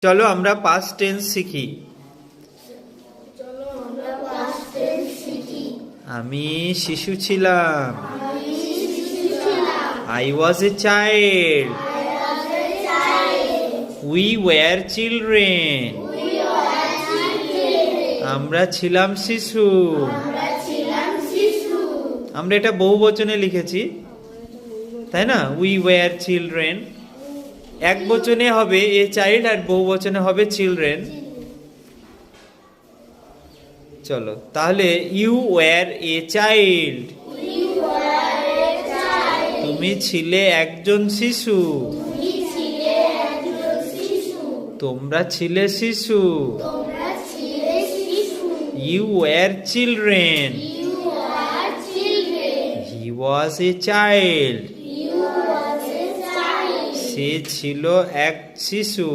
চলো আমরা past tense শিখি। আমি শিশু ছিলাম। I was a child. We were children. আমরা ছিলাম শিশু। আমরা এটা বহুবচনে লিখেছি, তাই না? We were children। এক বচনে হবে এ চাইল্ড আর বহু বচনে হবে চিলড্রেন। চলো তাহলে ইউ ওয়ার এ চাইল্ড, তুমি ছিলে একজন শিশু। তোমরা ছিলে শিশু। You were children, he was a child, সে ছিল এক শিশু।